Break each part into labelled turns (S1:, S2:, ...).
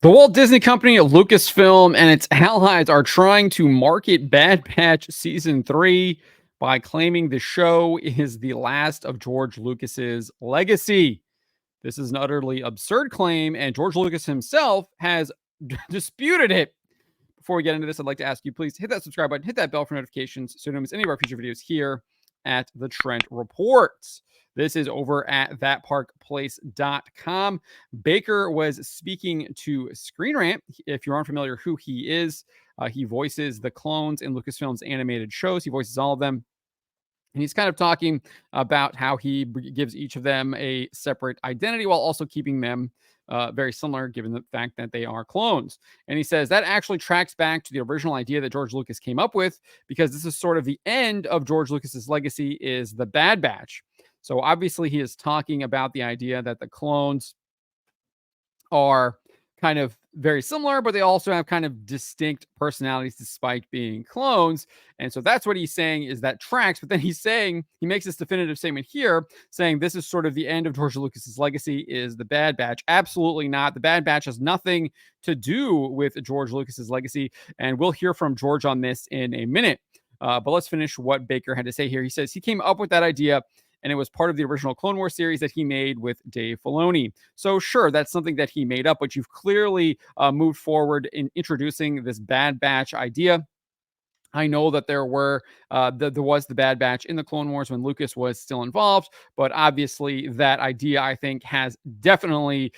S1: The Walt Disney Company, Lucasfilm, and its allies are trying to market Bad Batch Season 3 by claiming the show is the last of George Lucas's legacy. This is an utterly absurd claim, and George Lucas himself has disputed it. Before we get into this, I'd like to ask you, please hit that subscribe button, hit that bell for notifications so you don't miss any of our future videos here at the Trent Reports. This is over at thatparkplace.com. Baker was speaking to Screen Rant. If you aren't familiar who he is, he voices the clones in Lucasfilm's animated shows. He voices all of them. And he's kind of talking about how he gives each of them a separate identity while also keeping them very similar, given the fact that they are clones. And he says that actually tracks back to the original idea that George Lucas came up with, because this is sort of the end of George Lucas's legacy is the Bad Batch. So obviously he is talking about the idea that the clones are kind of very similar, but they also have kind of distinct personalities despite being clones. And so that's what he's saying is that tracks. But then he's saying, he makes this definitive statement here saying this is sort of the end of George Lucas's legacy is the Bad Batch. Absolutely not. The Bad Batch has nothing to do with George Lucas's legacy. And we'll hear from George on this in a minute. But let's finish what Baker had to say here. He says he came up with that idea, and it was part of the original Clone Wars series that he made with Dave Filoni. So sure, that's something that he made up, but you've clearly moved forward in introducing this Bad Batch idea. I know that there was the Bad Batch in the Clone Wars when Lucas was still involved, but obviously that idea, I think, has definitely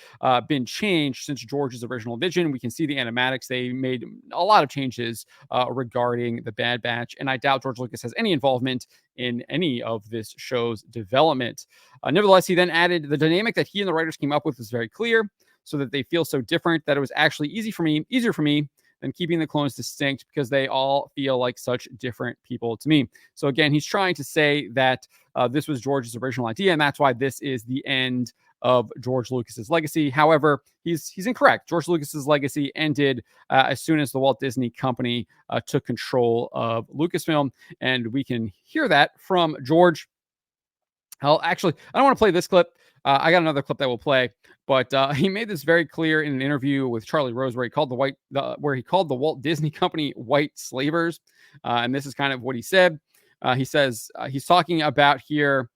S1: been changed since George's original vision. We can see the animatics. They made a lot of changes regarding the Bad Batch, and I doubt George Lucas has any involvement in any of this show's development. Nevertheless, he then added the dynamic that he and the writers came up with was very clear, so that they feel so different that it was actually easier for me than keeping the clones distinct, because they all feel like such different people to me. So again, he's trying to say that this was George's original idea, and that's why this is the end of George Lucas's legacy. However, he's incorrect. George Lucas's legacy ended as soon as the Walt Disney Company took control of Lucasfilm, and we can hear that from George. Hell, actually, I don't want to play this clip. I got another clip that we'll play, but he made this very clear in an interview with Charlie Rose, where he called the Walt Disney Company white slavers, and this is kind of what he said. He says he's talking about here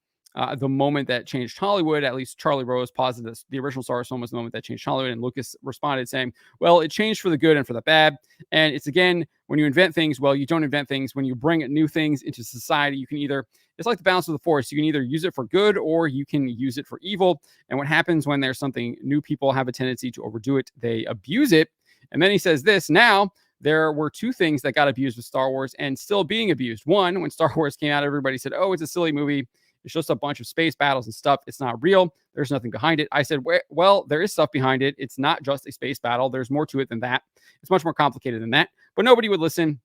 S1: the moment that changed Hollywood. At least Charlie Rose posited this. The original Star Wars film was the moment that changed Hollywood, and Lucas responded saying, "Well, it changed for the good and for the bad. And it's again, when you invent things, well, you don't invent things. When you bring new things into society, you can either, it's like the balance of the force. You can either use it for good or you can use it for evil. And what happens when there's something new, people have a tendency to overdo it. They abuse it." And then he says this: now, there were two things that got abused with Star Wars and still being abused. One, when Star Wars came out, everybody said, "Oh, it's a silly movie. It's just a bunch of space battles and stuff. It's not real. There's nothing behind it." I said, "Well, there is stuff behind it. It's not just a space battle. There's more to it than that. It's much more complicated than that." But nobody would listen.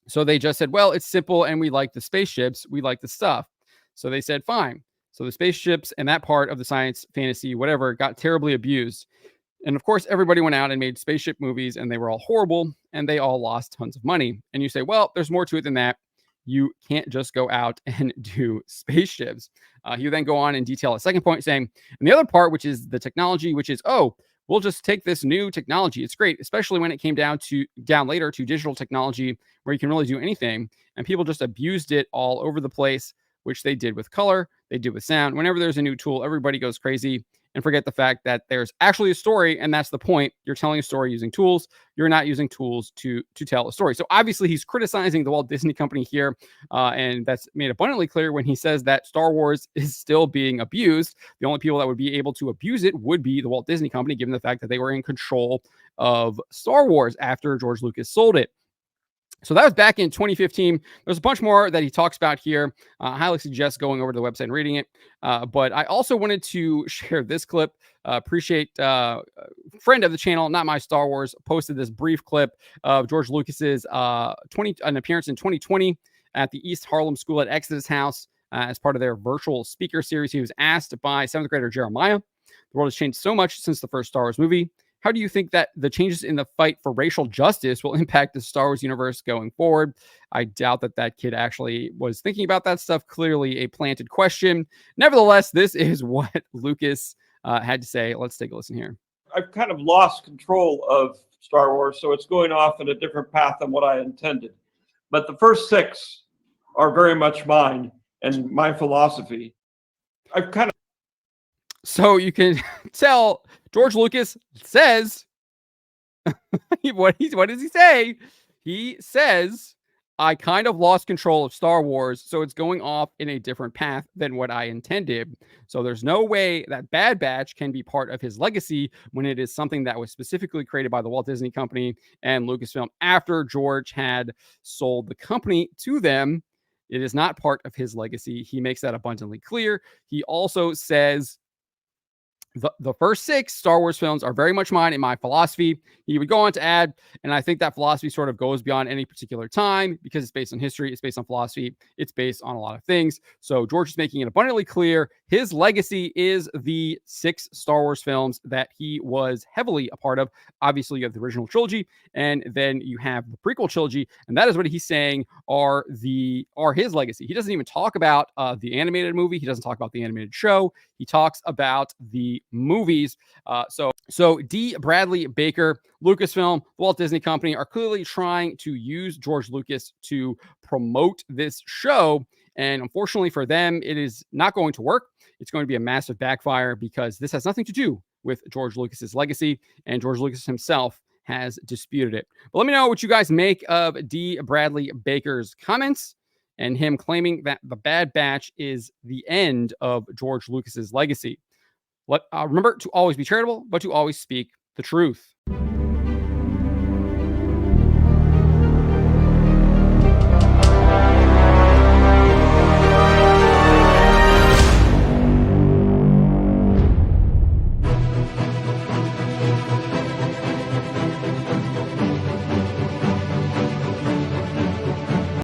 S1: So they just said, "Well, it's simple, and we like the spaceships. We like the stuff." So they said, "Fine." So the spaceships and that part of the science, fantasy, whatever, got terribly abused. And of course, everybody went out and made spaceship movies, and they were all horrible, and they all lost tons of money. And you say, "Well, there's more to it than that. You can't just go out and do spaceships." You then go on and detail a second point saying, and the other part, which is the technology, which is, "Oh, we'll just take this new technology. It's great," especially when it came down later to digital technology, where you can really do anything. And people just abused it all over the place, which they did with color, they did with sound. Whenever there's a new tool, everybody goes crazy and forget the fact that there's actually a story, and that's the point. You're telling a story using tools. You're not using tools to tell a story. So obviously, he's criticizing the Walt Disney Company here, and that's made abundantly clear when he says that Star Wars is still being abused. The only people that would be able to abuse it would be the Walt Disney Company, given the fact that they were in control of Star Wars after George Lucas sold it. So that was back in 2015. There's a bunch more that he talks about here. I highly suggest going over to the website and reading it. But I also wanted to share this clip. Appreciate friend of the channel, Not My Star Wars, posted this brief clip of George Lucas's an appearance in 2020 at the East Harlem School at Exodus House as part of their virtual speaker series. He was asked by seventh grader Jeremiah, "The world has changed so much since the first Star Wars movie. How do you think that the changes in the fight for racial justice will impact the Star Wars universe going forward?" I doubt that kid actually was thinking about that stuff. Clearly a planted question. Nevertheless, this is what Lucas had to say. Let's take a listen here.
S2: I've kind of lost control of Star Wars, so it's going off in a different path than what I intended. But the first six are very much mine and my philosophy. I've kind of
S1: So you can tell George Lucas says what does he say? He says, I kind of lost control of Star Wars, so it's going off in a different path than what I intended. So there's no way that Bad Batch can be part of his legacy when it is something that was specifically created by the Walt Disney Company and Lucasfilm after George had sold the company to them. It is not part of his legacy. He makes that abundantly clear. He also says the first six Star Wars films are very much mine and my philosophy. He would go on to add, and I think that philosophy sort of goes beyond any particular time because it's based on history, it's based on philosophy, it's based on a lot of things. So George is making it abundantly clear his legacy is the six Star Wars films that he was heavily a part of. Obviously, you have the original trilogy, and then you have the prequel trilogy, and that is what he's saying are his legacy. He doesn't even talk about the animated movie. He doesn't talk about the animated show. He talks about the movies. So Dee Bradley Baker, Lucasfilm, the Walt Disney Company are clearly trying to use George Lucas to promote this show. And unfortunately for them, it is not going to work. It's going to be a massive backfire because this has nothing to do with George Lucas's legacy, and George Lucas himself has disputed it. But let me know what you guys make of Dee Bradley Baker's comments and him claiming that the Bad Batch is the end of George Lucas's legacy. Remember to always be charitable, but to always speak the truth.